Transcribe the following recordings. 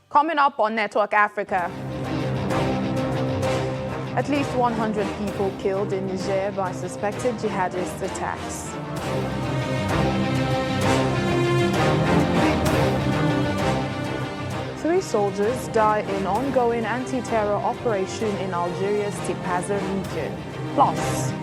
Coming up on Network Africa, at least 100 people killed in Niger by suspected jihadist attacks. Three soldiers die in ongoing anti-terror operation in Algeria's Tipaza region. Plus,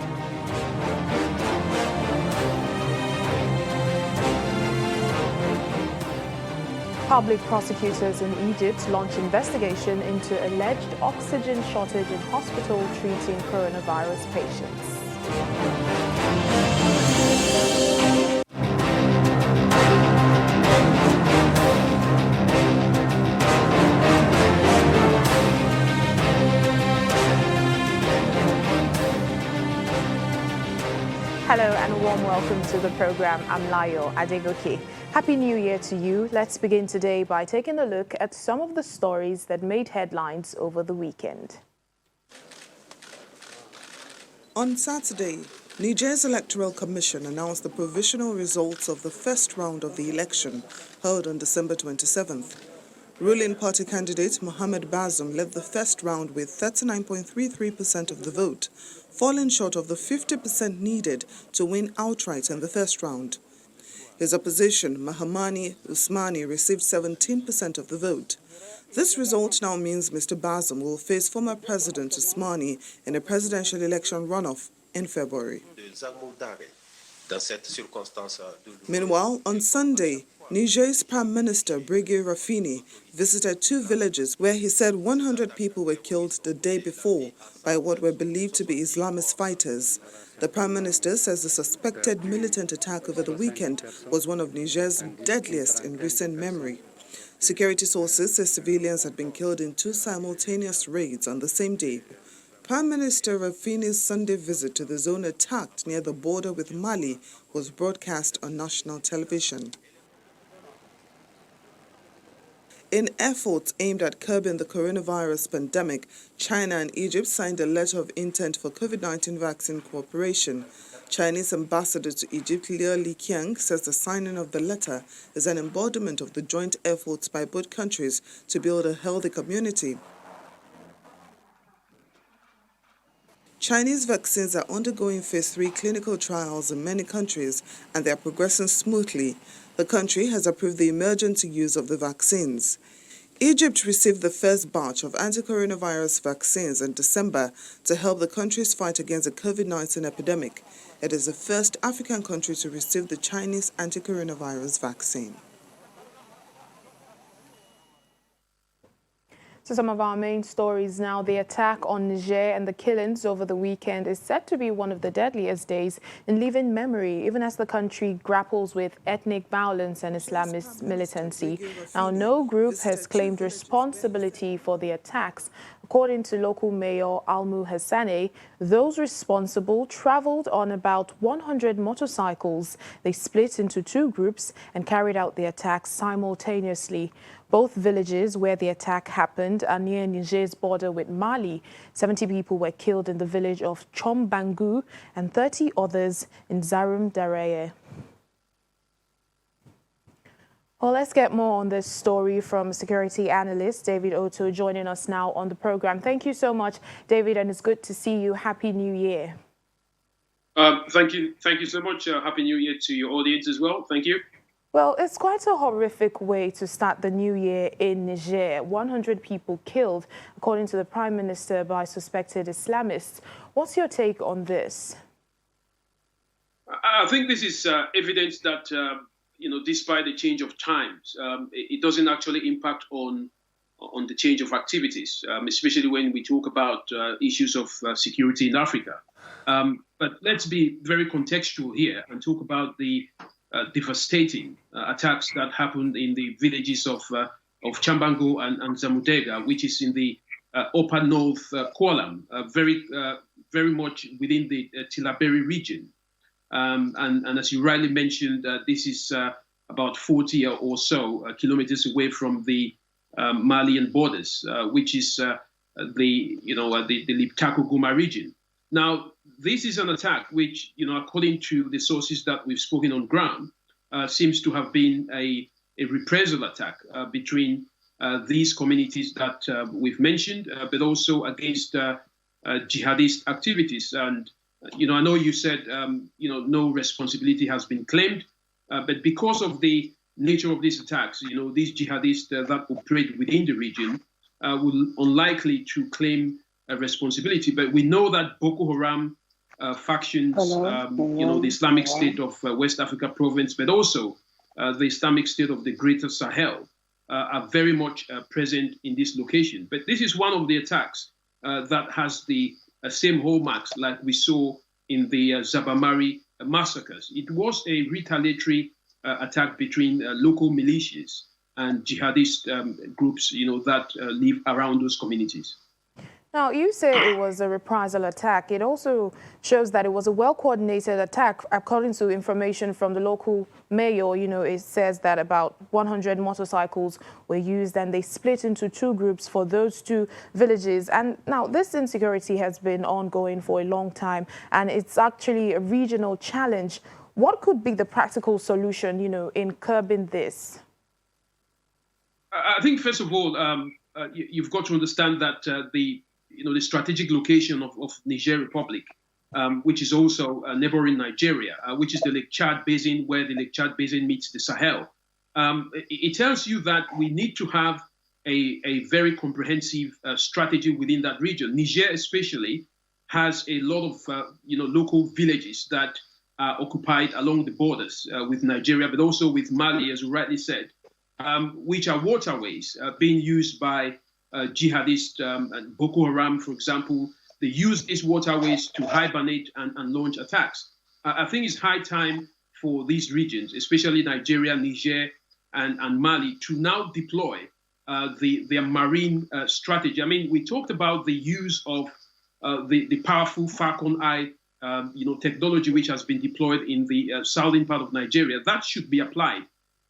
public prosecutors in Egypt launch investigation into alleged oxygen shortage in hospital treating coronavirus patients. Hello and a warm welcome to the program. I'm Layo Adegoke. Happy New Year to you. Let's begin today by taking a look at some of the stories that made headlines over the weekend. On Saturday, Niger's Electoral Commission announced the provisional results of the first round of the election held on December 27th. Ruling party candidate Mohamed Bazoum led the first round with 39.33% of the vote, falling short of the 50% needed to win outright in the first round. His opposition, Mahamani Usmani, received 17% of the vote. This result now means Mr. Bazoum will face former President Usmani in a presidential election runoff in February. Meanwhile, on Sunday, Niger's Prime Minister Brigitte Rafini visited two villages where he said 100 people were killed the day before by what were believed to be Islamist fighters. The Prime Minister says the suspected militant attack over the weekend was one of Niger's deadliest in recent memory. Security sources say civilians had been killed in two simultaneous raids on the same day. Prime Minister Rafini's Sunday visit to the zone attacked near the border with Mali was broadcast on national television. In efforts aimed at curbing the coronavirus pandemic, China and Egypt signed a letter of intent for COVID-19 vaccine cooperation. Chinese ambassador to Egypt, Liu Liqiang, says the signing of the letter is an embodiment of the joint efforts by both countries to build a healthy community. Chinese vaccines are undergoing phase 3 clinical trials in many countries, and they are progressing smoothly. The country has approved the emergency use of the vaccines. Egypt received the first batch of anti-coronavirus vaccines in December to help the country's fight against the COVID-19 epidemic. It is the first African country to receive the Chinese anti-coronavirus vaccine. So some of our main stories now. The attack on Niger and the killings over the weekend is said to be one of the deadliest days in living memory, even as the country grapples with ethnic violence and Islamist militancy. Now, no group has claimed responsibility for the attacks. According to local mayor Almu Hassane, those responsible traveled on about 100 motorcycles. They split into two groups and carried out the attacks simultaneously. Both villages where the attack happened are near Niger's border with Mali. 70 people were killed in the village of Chombangu and 30 others in Zarum Dareye. Well, let's get more on this story from security analyst David Otto joining us now on the program. Thank you so much, David, and it's good to see you. Happy New Year. Thank you so much. Happy New Year to your audience as well. Thank you. Well, it's quite a horrific way to start the new year in Niger. 100 people killed, according to the Prime Minister, by suspected Islamists. What's your take on this? I think this is evidence that, despite the change of times, it doesn't actually impact on the change of activities, especially when we talk about issues of security in Africa. But let's be very contextual here and talk about the devastating attacks that happened in the villages of Chambango and Zamudega, which is in the upper north Kuala, very much within the Tillaberi region. And as you rightly mentioned, this is about 40 or so kilometers away from the Malian borders, which is the Liptako Goma region. Now, this is an attack which, according to the sources that we've spoken on ground, seems to have been a reprisal attack between these communities that we've mentioned, but also against jihadist activities. And, I know you said, no responsibility has been claimed, but because of the nature of these attacks, these jihadists that operate within the region will unlikely to claim a responsibility. But we know that Boko Haram factions, the Islamic State of West Africa province, but also the Islamic State of the Greater Sahel are very much present in this location. But this is one of the attacks that has the same hallmarks like we saw in the Zabamari massacres. It was a retaliatory attack between local militias and jihadist groups, that live around those communities. Now, you say it was a reprisal attack. It also shows that it was a well-coordinated attack. According to information from the local mayor, it says that about 100 motorcycles were used and they split into two groups for those two villages. And now this insecurity has been ongoing for a long time, and it's actually a regional challenge. What could be the practical solution, in curbing this? I think, first of all, you've got to understand that the strategic location of Niger Republic, which is also neighboring Nigeria, which is the Lake Chad Basin, where the Lake Chad Basin meets the Sahel. It tells you that we need to have a very comprehensive strategy within that region. Niger especially has a lot of local villages that are occupied along the borders with Nigeria, but also with Mali, as you rightly said, which are waterways being used by jihadists and Boko Haram, for example. They use these waterways to hibernate and launch attacks. I think it's high time for these regions, especially Nigeria, Niger, and Mali, to now deploy their marine strategy. I mean, we talked about the use of the powerful Falcon Eye technology, which has been deployed in the southern part of Nigeria. That should be applied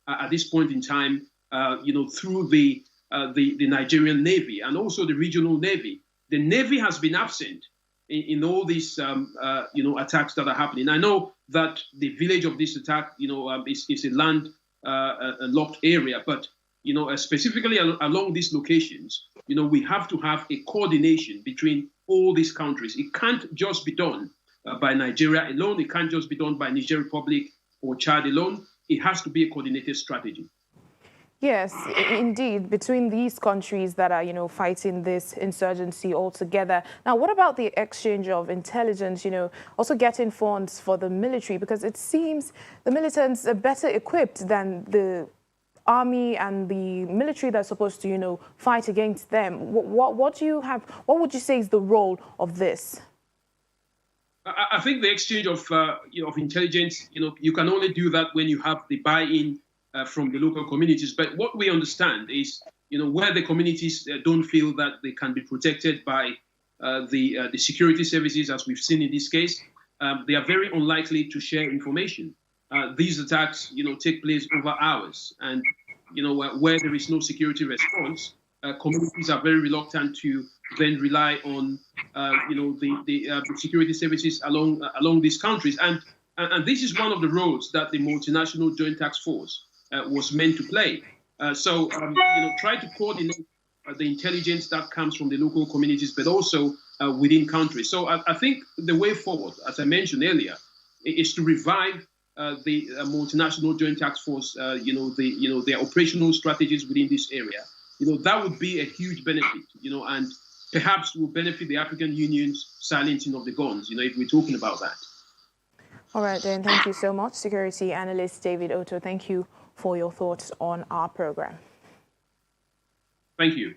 at this point in time, through the Nigerian Navy and also the regional Navy. The Navy has been absent in all these, attacks that are happening. I know that the village of this attack, is a land locked area, but, specifically along these locations, we have to have a coordination between all these countries. It can't just be done by Nigeria alone. It can't just be done by Niger Republic or Chad alone. It has to be a coordinated strategy. Yes, indeed, between these countries that are, fighting this insurgency altogether. Now, what about the exchange of intelligence, also getting funds for the military? Because it seems the militants are better equipped than the army and the military that's supposed to, fight against them. What do you have? What would you say is the role of this? I think the exchange of intelligence, you can only do that when you have the buy-in from the local communities. But what we understand is, where the communities don't feel that they can be protected by the security services, as we've seen in this case, they are very unlikely to share information. These attacks, take place over hours, and where there is no security response, communities are very reluctant to then rely on the security services along these countries, and this is one of the roles that the multinational joint task force was meant to play. So try to coordinate the intelligence that comes from the local communities, but also within countries. So I think the way forward, as I mentioned earlier, is to revive the multinational joint task force. Their operational strategies within this area. That would be a huge benefit. And perhaps will benefit the African Union's silencing of the guns. If we're talking about that. All right, then. Thank you so much, security analyst David Otto. Thank you for your thoughts on our program. Thank you.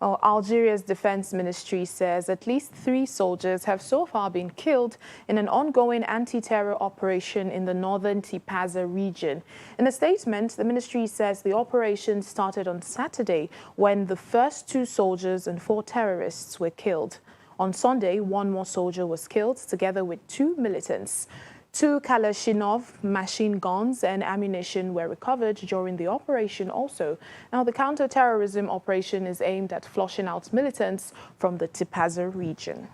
Well, Algeria's defense ministry says at least 3 soldiers have so far been killed in an ongoing anti-terror operation in the northern Tipaza region. In a statement, the ministry says the operation started on Saturday when the first 2 soldiers and 4 terrorists were killed. On Sunday, 1 more soldier was killed together with 2 militants. 2 Kalashnikov machine guns and ammunition were recovered during the operation also. Now, the counter-terrorism operation is aimed at flushing out militants from the Tipaza region.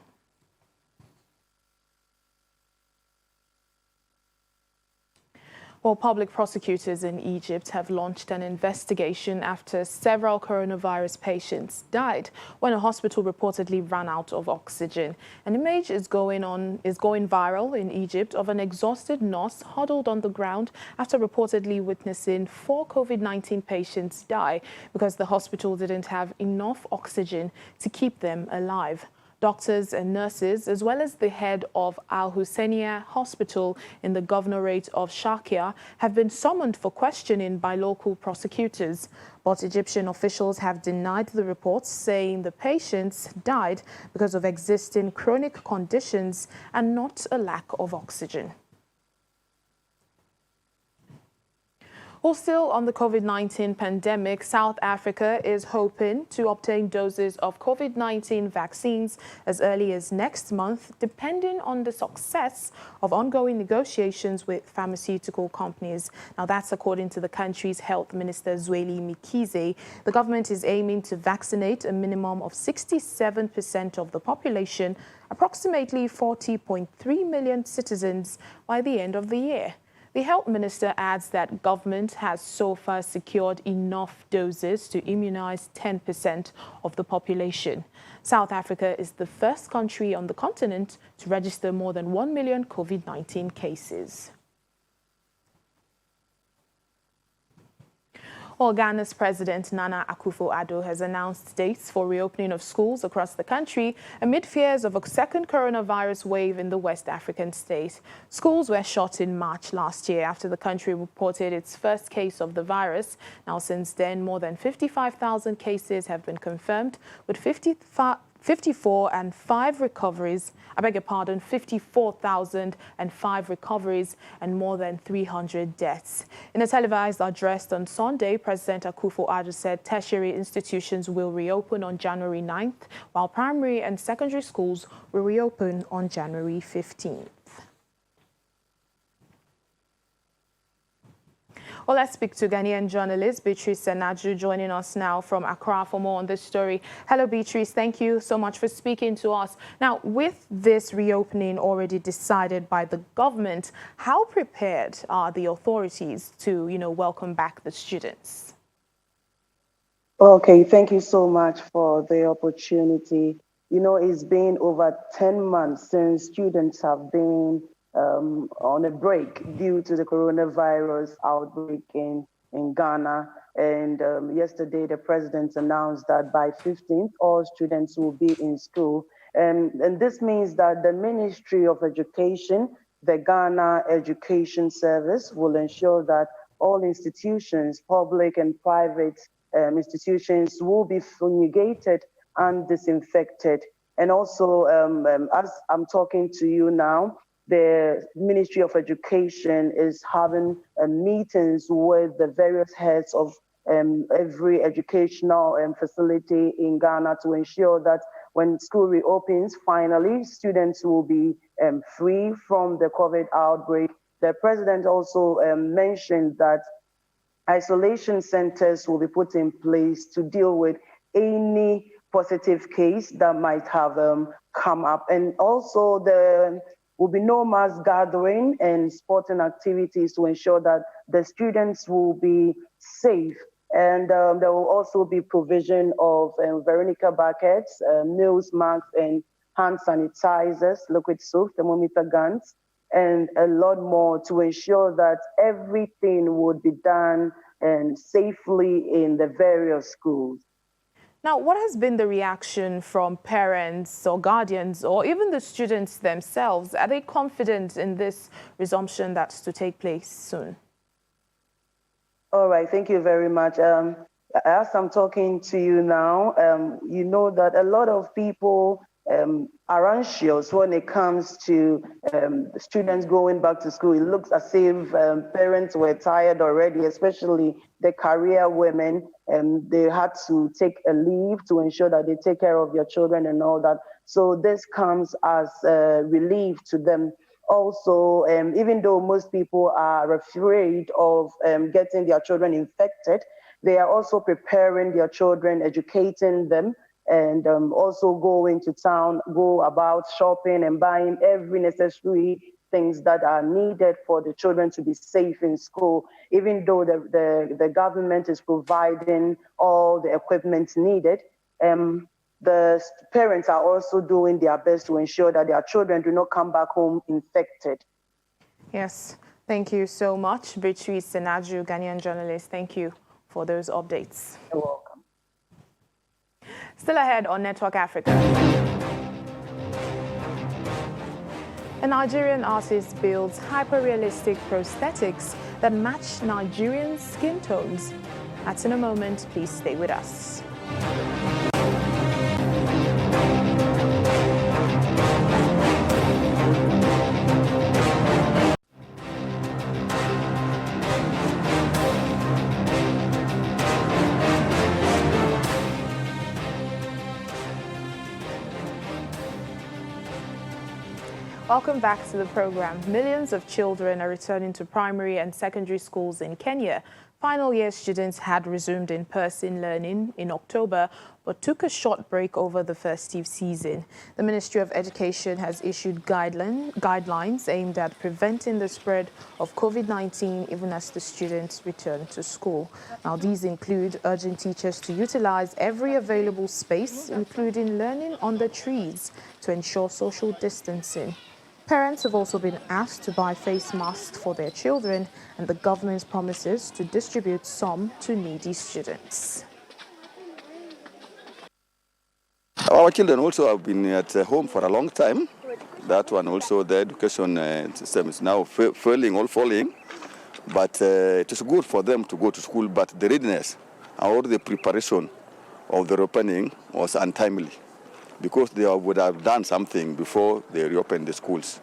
Well, public prosecutors in Egypt have launched an investigation after several coronavirus patients died when a hospital reportedly ran out of oxygen. An image is going viral in Egypt of an exhausted nurse huddled on the ground after reportedly witnessing 4 COVID-19 patients die because the hospital didn't have enough oxygen to keep them alive. Doctors and nurses, as well as the head of Al Husseiniya Hospital in the governorate of Sharqiya, have been summoned for questioning by local prosecutors. But Egyptian officials have denied the reports, saying the patients died because of existing chronic conditions and not a lack of oxygen. Well, still on the COVID-19 pandemic, South Africa is hoping to obtain doses of COVID-19 vaccines as early as next month, depending on the success of ongoing negotiations with pharmaceutical companies. Now, that's according to the country's health minister, Zweli Mkhize. The government is aiming to vaccinate a minimum of 67% of the population, approximately 40.3 million citizens, by the end of the year. The health minister adds that government has so far secured enough doses to immunize 10% of the population. South Africa is the first country on the continent to register more than 1 million COVID-19 cases. Well, Ghana's President Nana Akufo-Addo has announced dates for reopening of schools across the country amid fears of a second coronavirus wave in the West African state. Schools were shut in March last year after the country reported its first case of the virus. Now, since then, more than 55,000 cases have been confirmed, with 54,005 recoveries, 54,005 recoveries and more than 300 deaths. In a televised address on Sunday, President Akufo-Addo said tertiary institutions will reopen on January 9th, while primary and secondary schools will reopen on January 15th. Well, let's speak to Ghanaian journalist Beatrice Senaju joining us now from Accra for more on this story. Hello, Beatrice. Thank you so much for speaking to us. Now, with this reopening already decided by the government, how prepared are the authorities to, welcome back the students? Okay, thank you so much for the opportunity. It's been over 10 months since students have been on a break due to the coronavirus outbreak in Ghana. And yesterday, the president announced that by 15th, all students will be in school. And this means that the Ministry of Education, the Ghana Education Service, will ensure that all institutions, public and private institutions, will be fumigated and disinfected. And also, as I'm talking to you now, the Ministry of Education is having meetings with the various heads of every educational facility in Ghana to ensure that when school reopens, finally, students will be free from the COVID outbreak. The president also mentioned that isolation centers will be put in place to deal with any positive case that might have come up. And also there will be no mass gathering and sporting activities to ensure that the students will be safe. And there will also be provision of Veronica buckets, nose masks, and hand sanitizers, liquid soap, thermometer guns, and a lot more to ensure that everything would be done and safely in the various schools. Now, what has been the reaction from parents or guardians or even the students themselves? Are they confident in this resumption that's to take place soon? All right, thank you very much. As I'm talking to you now, you know that a lot of people are anxious when it comes to students going back to school. It looks as if parents were tired already, especially the career women. They had to take a leave to ensure that they take care of their children and all that. So this comes as a relief to them. Also, even though most people are afraid of getting their children infected, they are also preparing their children, educating them, and also going to town, go about shopping and buying every necessary things that are needed for the children to be safe in school, even though the government is providing all the equipment needed. The parents are also doing their best to ensure that their children do not come back home infected. Yes, thank you so much, Beatrice Senaju, Ghanaian journalist. Thank you for those updates. You're welcome. Still ahead on Network Africa. A Nigerian artist builds hyper-realistic prosthetics that match Nigerian skin tones. That's in a moment. Please stay with us. Welcome back to the program. Millions of children are returning to primary and secondary schools in Kenya. Final year students had resumed in-person learning in October, but took a short break over the festive season. The Ministry of Education has issued guidelines aimed at preventing the spread of COVID-19 even as the students return to school. Now, these include urging teachers to utilize every available space, including learning under trees, to ensure social distancing. Parents have also been asked to buy face masks for their children, and the government's promises to distribute some to needy students. Our children also have been at home for a long time. That one also, the education system is now falling. But it is good for them to go to school, but the readiness or the preparation of the reopening was untimely, because they would have done something before they reopened the schools.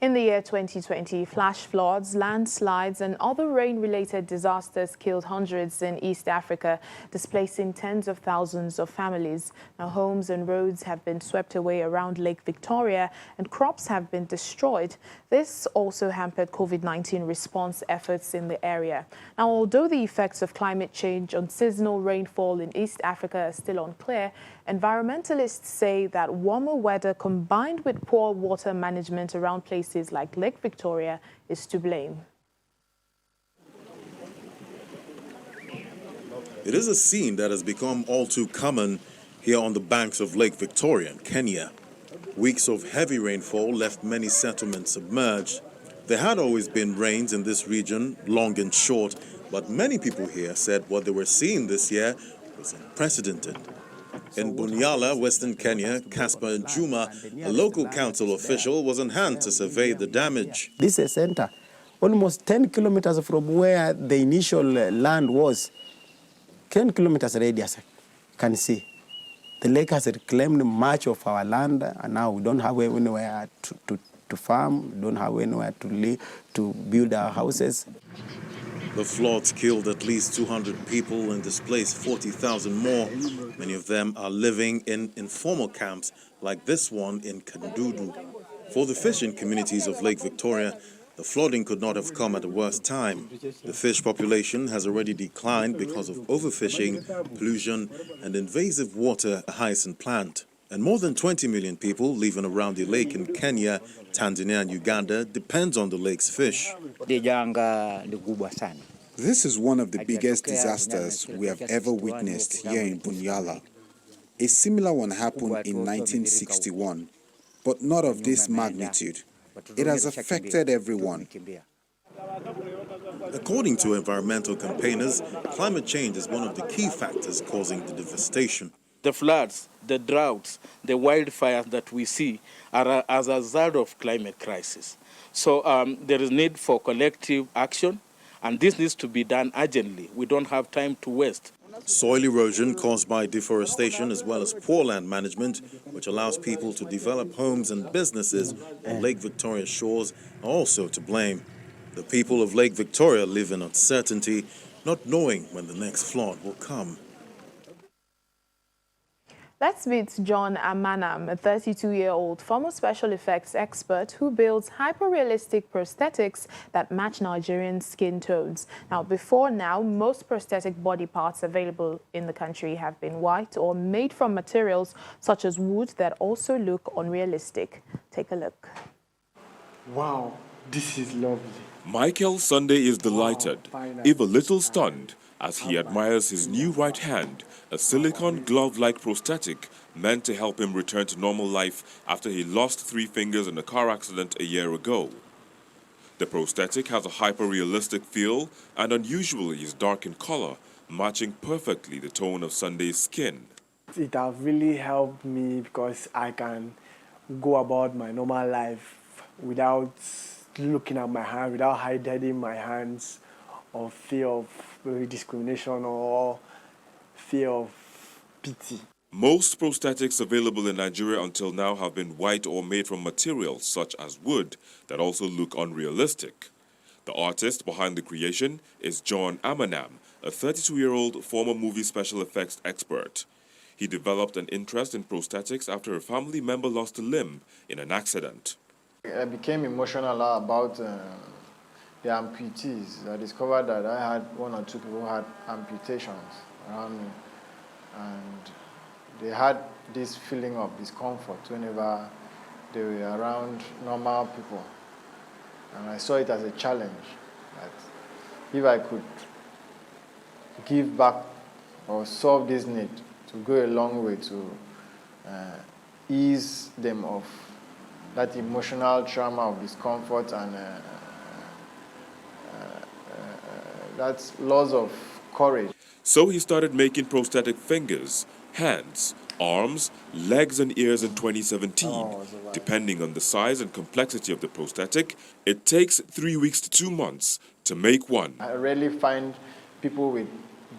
In the year 2020, flash floods, landslides and other rain-related disasters killed hundreds in East Africa, displacing tens of thousands of families. Now, homes and roads have been swept away around Lake Victoria and crops have been destroyed. This also hampered COVID-19 response efforts in the area. Now, although the effects of climate change on seasonal rainfall in East Africa are still unclear, environmentalists say that warmer weather combined with poor water management around places like Lake Victoria is to blame. It is a scene that has become all too common here on the banks of Lake Victoria in Kenya. Weeks of heavy rainfall left many settlements submerged. There had always been rains in this region, long and short, but many people here said what they were seeing this year was unprecedented. In Bunyala, Western Kenya, Casper Juma, a local council official, was on hand to survey the damage. This is a center, almost 10 kilometers from where the initial land was. 10 kilometers radius, can see. The lake has reclaimed much of our land, and now we don't have anywhere to farm, we don't have anywhere to live, to build our houses. The floods killed at least 200 people and displaced 40,000 more. Many of them are living in informal camps like this one in Kandudu. For the fishing communities of Lake Victoria, the flooding could not have come at a worse time. The fish population has already declined because of overfishing, pollution, and invasive water hyacinth plant. And more than 20 million people living around the lake in Kenya, Tanzania, and Uganda depends on the lake's fish. This is one of the biggest disasters we have ever witnessed here in Bunyala. A similar one happened in 1961, but not of this magnitude. It has affected everyone. According to environmental campaigners, climate change is one of the key factors causing the devastation. The floods, the droughts, the wildfires that we see are as a result of climate crisis. So there is need for collective action, and this needs to be done urgently. We don't have time to waste. Soil erosion caused by deforestation as well as poor land management, which allows people to develop homes and businesses on Lake Victoria's shores, are also to blame. The people of Lake Victoria live in uncertainty, not knowing when the next flood will come. Let's meet John Amanam, a 32-year-old former special effects expert who builds hyper-realistic prosthetics that match Nigerian skin tones. Now, before now, most prosthetic body parts available in the country have been white or made from materials such as wood that also look unrealistic. Take a look. Wow, this is lovely. Michael Sunday is delighted, if a little stunned, as he admires his new right hand, a silicone glove-like prosthetic meant to help him return to normal life after he lost 3 fingers in a car accident a year ago. The prosthetic has a hyper-realistic feel and unusually is dark in color, matching perfectly the tone of Sunday's skin. It has really helped me because I can go about my normal life without looking at my hand, without hiding my hands, or fear of discrimination or fear of pity. Most prosthetics available in Nigeria until now have been white or made from materials such as wood that also look unrealistic. The artist behind the creation is John Amanam, a 32-year-old former movie special effects expert. He developed an interest in prosthetics after a family member lost a limb in an accident. I became emotional about the amputees. I discovered that I had 1 or 2 people who had amputations around me, and they had this feeling of discomfort whenever they were around normal people. And I saw it as a challenge, that if I could give back or solve this need, to go a long way to ease them of that emotional trauma of discomfort and that loss of courage. So he started making prosthetic fingers, hands, arms, legs and ears in 2017. Depending on the size and complexity of the prosthetic, it takes 3 weeks to 2 months to make one. I rarely find people with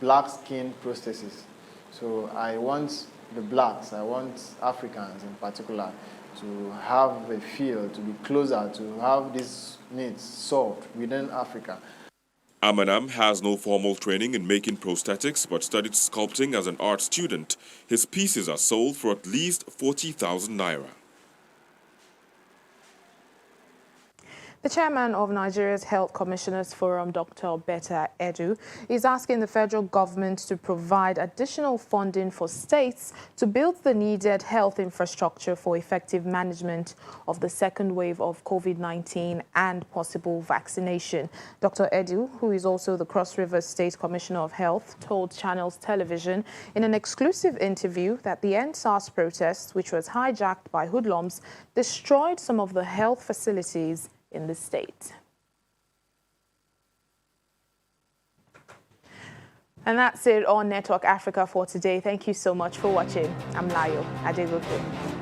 black skin prostheses. So I want the blacks, I want Africans in particular, to have a feel, to be closer, to have these needs solved within Africa. Amanam has no formal training in making prosthetics but studied sculpting as an art student. His pieces are sold for at least 40,000 naira. The chairman of Nigeria's Health Commissioners Forum, Dr. Betta Edu, is asking the federal government to provide additional funding for states to build the needed health infrastructure for effective management of the second wave of COVID-19 and possible vaccination. Dr. Edu, who is also the Cross River State Commissioner of Health, told Channels Television in an exclusive interview that the End SARS protest, which was hijacked by hoodlums, destroyed some of the health facilities in the state. And that's it on Network Africa for today. Thank you so much for watching. I'm Layo Adegoke.